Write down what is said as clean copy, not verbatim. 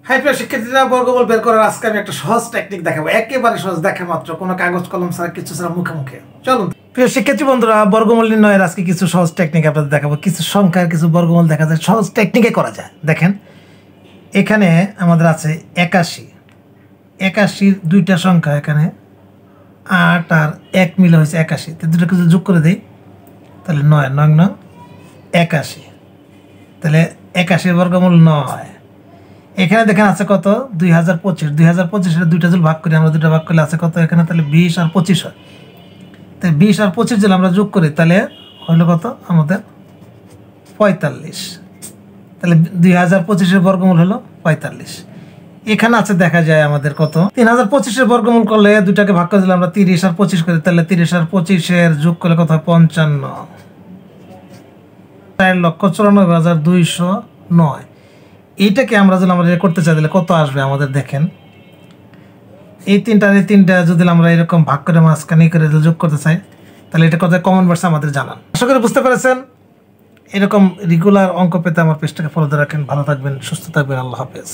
High প্রিয় শিক্ষার্থীরা, বর্গমূল বের করার আজকে আমি একটা সহজ টেকনিক দেখাবো। একেবারে সহজ, দেখা মাত্র, কোনো কাগজ কলম ছাড়া, কিছু ছাড়া, মুখে মুখে। চলুন প্রিয় শিক্ষার্থী বন্ধুরা, বর্গমূল নির্ণয়ের আজকে কিছু সহজ টেকনিক আপনাদের দেখাবো। কিছু সংখ্যার কিছু বর্গমূল দেখা যায়, সহজ টেকনিকে করা যায়। দেখেন, এখানে আমাদের আছে 81। 81 দুইটা সংখ্যা, এখানে 8 আর 1 মিলে হয়েছে 81। তো দুটো কিছু যোগ করে দিই, তাহলে 9 9 9 81। তাহলে 81 বর্গমূল 9। এখানে দেখেন আছে কত, 2025। 2025 দুইটা যদি ভাগ করি, আমরা দুইটা ভাগ করলে আছে কত এখানে, তাহলে 20 আর 25 হয়। তাই 20 আর 25 যদি আমরা যোগ করি, তাহলে হলো কত আমাদের 45। তাহলে 2025 বর্গমূল হলো 45। এখানে আছে দেখা যায় আমাদের কত, 3025 বর্গমূল করলে দুইটাকে ভাগ করে দিলে আমরা 30 আর 25 করি, তাহলে 30 আর 25 যোগ করলে কত হয় 55। 4,94,209। এইটাকে আমরা যদি আমরা করতে চাই তাহলে কত আসবে আমাদের, দেখেন এই তিনটা যদি আমরা এরকম ভাগ করে মাঝখানে করে যোগ করতে চাই, তাহলে এটা কত কমন ভার্স আমাদের জানান। আশা করি বুঝতে পেরেছেন। এরকম রেগুলার অঙ্ক পেতে আমার পেজটাকে ফলো দিয়ে রাখেন। ভালো থাকবেন, সুস্থ থাকবেন। আল্লাহ হাফেজ।